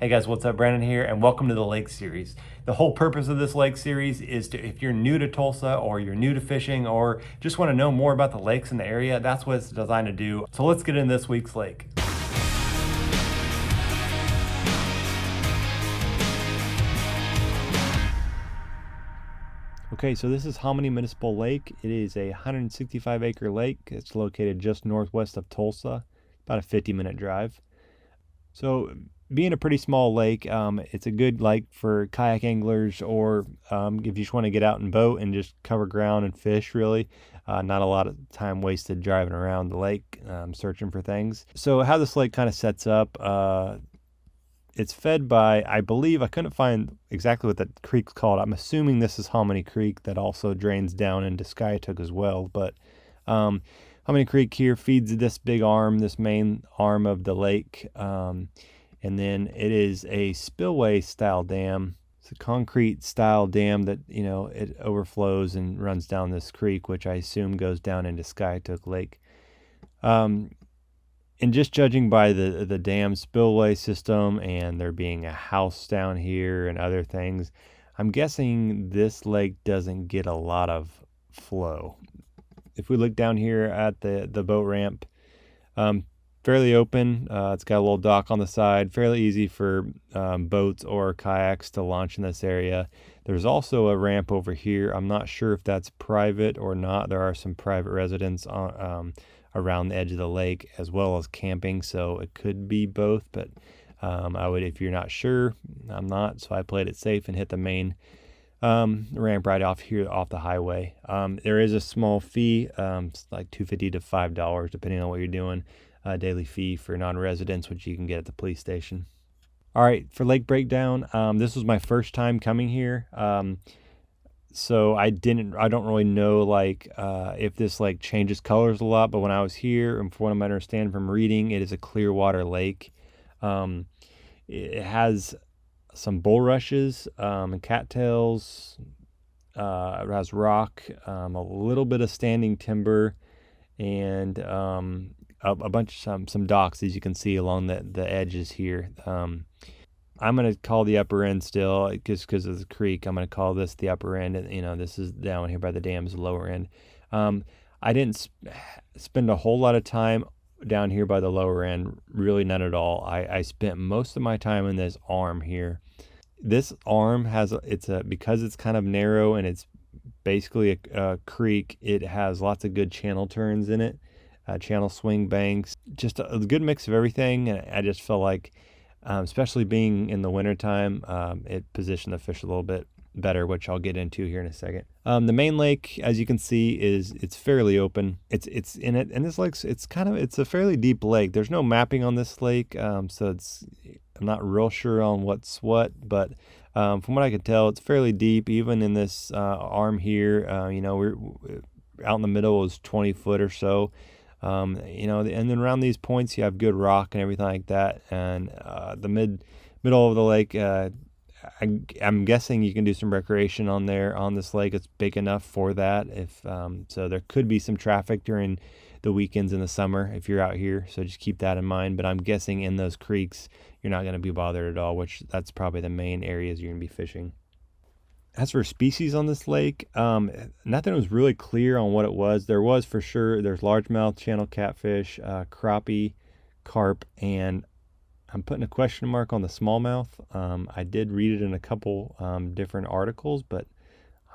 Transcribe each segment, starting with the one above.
Hey guys, what's up? Brandon here, and welcome to the Lake Series. The whole purpose of this Lake Series is to, if you're new to Tulsa or you're new to fishing or just want to know more about the lakes in the area, that's what it's designed to do. So let's get into this week's lake. Okay, so this is Hominy Municipal Lake. It is a 165-acre lake. It's located just northwest of Tulsa, about a 50-minute drive. So being a pretty small lake, it's a good lake for kayak anglers or if you just want to get out and boat and just cover ground and fish, really. Not a lot of time wasted driving around the lake searching for things. So how this lake kind of sets up, it's fed by, I believe, I couldn't find exactly what that creek's called. I'm assuming this is Hominy Creek that also drains down into Skytook as well. But Hominy Creek here feeds this big arm, this main arm of the lake. And then it is a spillway style dam. It's a concrete style dam that, it overflows and runs down this creek, which I assume goes down into Skytook Lake. And just judging by the dam spillway system and there being a house down here and other things, I'm guessing this lake doesn't get a lot of flow. If we look down here at the boat ramp, fairly open. It's got a little dock on the side, fairly easy for boats or kayaks to launch in this area. There's also a ramp over here. I'm not sure if that's private or not. There are some private residents around the edge of the lake as well as camping, so it could be both, but I would, if you're not sure, I'm not, so I played it safe and hit the main ramp right off here off the highway. There is a small fee, it's like $2.50 to $5 depending on what you're doing, daily fee for non-residents, which you can get at the police station. All right, for lake breakdown, this was my first time coming here. So I don't really know if this lake changes colors a lot, but when I was here, and from what I understand from reading, it is a clear water lake. It has some bulrushes and cattails. It has rock, a little bit of standing timber, and a bunch of some docks, as you can see along the edges here. I'm going to call the upper end still, just because of the creek. I'm going to call this the upper end. And, this is down here by the dam is the lower end. I didn't spend a whole lot of time down here by the lower end, really none at all. I spent most of my time in this arm here. This arm because it's kind of narrow and it's basically a creek, it has lots of good channel turns in it, channel swing banks, just a good mix of everything. And I just felt like, especially being in the wintertime, it positioned the fish a little bit better, which I'll get into here in a second. The main lake, as you can see, it's fairly open. It's in it, and this lake's it's a fairly deep lake. There's no mapping on this lake, so I'm not real sure on what's what, but from what I can tell, it's fairly deep. Even in this arm here, we're out in the middle is 20 foot or so. And then around these points you have good rock and everything like that, and the middle of the lake, I'm guessing you can do some recreation on this lake. It's big enough for that. If so, there could be some traffic during the weekends in the summer if you're out here, so just keep that in mind. But I'm guessing in those creeks you're not going to be bothered at all, which that's probably the main areas you're going to be fishing. As for species on this lake, nothing was really clear on what it was. There's largemouth channel catfish, crappie, carp, and I'm putting a question mark on the smallmouth. I did read it in a couple different articles, but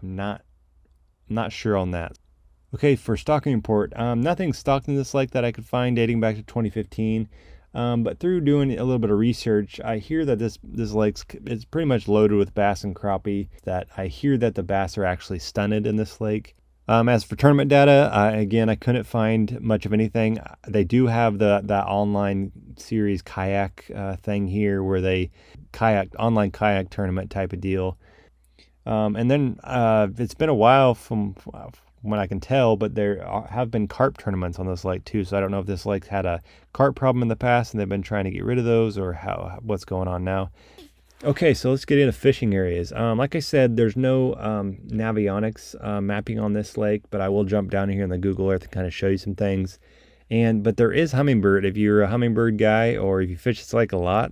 I'm not sure on that. Okay, for stocking report, nothing stocked in this lake that I could find dating back to 2015. But through doing a little bit of research, I hear that this lake is pretty much loaded with bass and crappie. That I hear that the bass are actually stunted in this lake. As for tournament data, again, I couldn't find much of anything. They do have that online series kayak thing here, where they online kayak tournament type of deal. And then it's been a while from when I can tell, but there have been carp tournaments on this lake too. So I don't know if this lake had a carp problem in the past and they've been trying to get rid of those, or what's going on now. Okay, so let's get into fishing areas. Like I said, there's no navionics mapping on this lake, but I will jump down here in the Google Earth and kind of show you some things. But there is hummingbird. If you're a hummingbird guy, or if you fish this lake a lot,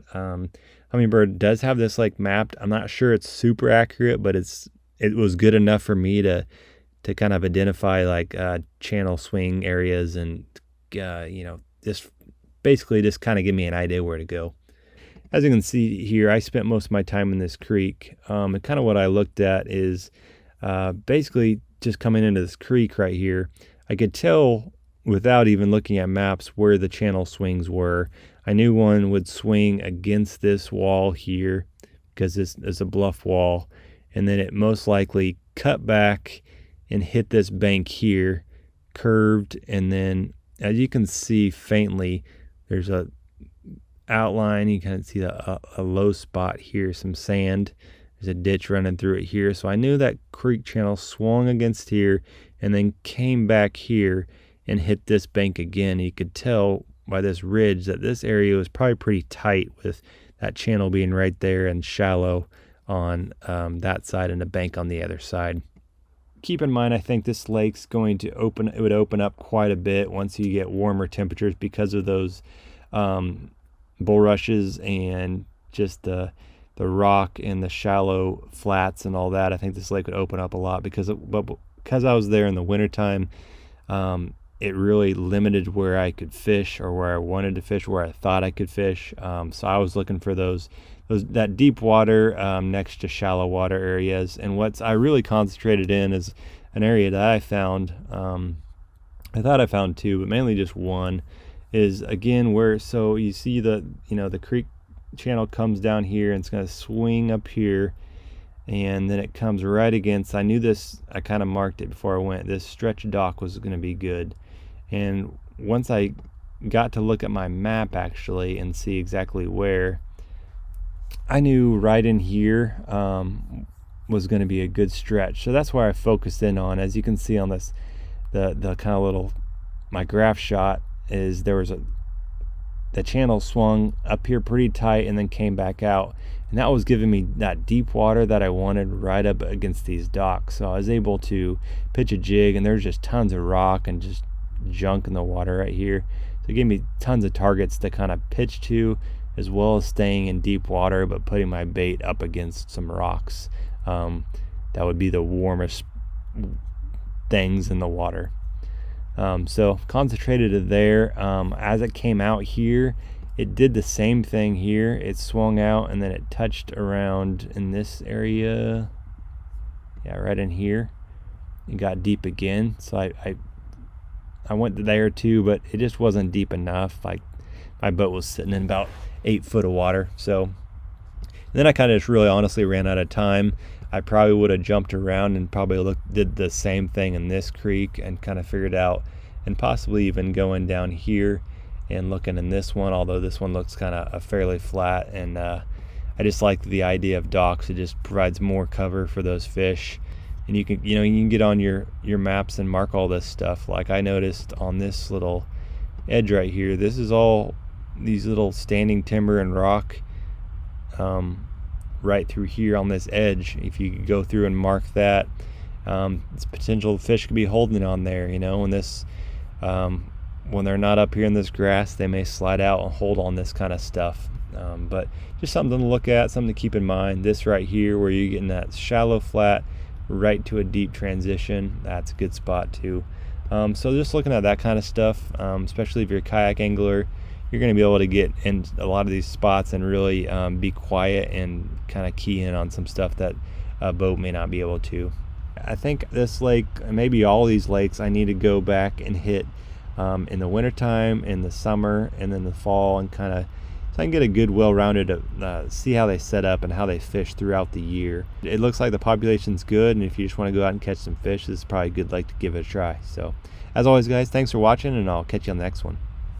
Hummingbird does have this lake mapped. I'm not sure it's super accurate, but it was good enough for me to kind of identify like channel swing areas and just basically just kind of give me an idea where to go. As you can see here, I spent most of my time in this creek, and kind of what I looked at is basically just coming into this creek right here. I could tell without even looking at maps where the channel swings were. I knew one would swing against this wall here because this is a bluff wall, and then it most likely cut back and hit this bank here, curved, and then as you can see faintly, there's a outline. You can see a low spot here, some sand. There's a ditch running through it here. So I knew that creek channel swung against here and then came back here and hit this bank again. You could tell by this ridge that this area was probably pretty tight, with that channel being right there and shallow on that side and a bank on the other side. Keep in mind, I think this lake's going to it would open up quite a bit once you get warmer temperatures because of those bulrushes and just the rock and the shallow flats and all that. I think this lake would open up a lot because I was there in the wintertime. It really limited where I could fish or where I wanted to fish, where I thought I could fish. So I was looking for that deep water next to shallow water areas. And what I really concentrated in is an area that I found. I thought I found two, but mainly just one. Is again so you see the creek channel comes down here and it's going to swing up here, and then it comes right against. I knew this. I kind of marked it before I went. This stretch dock was going to be good. And once I got to look at my map actually and see exactly where, I knew right in here was going to be a good stretch. So that's where I focused in on. As you can see on this, the kind of little, my graph shot is the channel swung up here pretty tight and then came back out. And that was giving me that deep water that I wanted right up against these docks. So I was able to pitch a jig, and there's just tons of rock and just junk in the water right here. So it gave me tons of targets to kind of pitch to, as well as staying in deep water but putting my bait up against some rocks. That would be the warmest things in the water. So concentrated there. As it came out here, it did the same thing here. It swung out and then it touched around in this area, right in here. It got deep again. So I went there too, but it just wasn't deep enough. Like, my boat was sitting in about 8 foot of water. So then I kind of just really honestly ran out of time. I probably would have jumped around and probably did the same thing in this creek and kind of figured out, and possibly even going down here and looking in this one, although this one looks kind of fairly flat. And I just like the idea of docks. It just provides more cover for those fish. And you can get on your maps and mark all this stuff. Like I noticed on this little edge right here, this is all these little standing timber and rock right through here on this edge. If you could go through and mark that, it's potential fish could be holding it on there. When they're not up here in this grass, they may slide out and hold on this kind of stuff. But just something to look at, something to keep in mind. This right here, where you're getting that shallow flat right to a deep transition, that's a good spot too. So just looking at that kind of stuff, especially if you're a kayak angler, you're going to be able to get in a lot of these spots and really be quiet and kind of key in on some stuff that a boat may not be able to. I think this lake, maybe all these lakes, I need to go back and hit in the wintertime, in the summer, and then the fall, and kind of so I can get a good, well-rounded see how they set up and how they fish throughout the year. It looks like the population's good, and if you just want to go out and catch some fish, this is probably a good lake to give it a try. So, as always, guys, thanks for watching, and I'll catch you on the next one.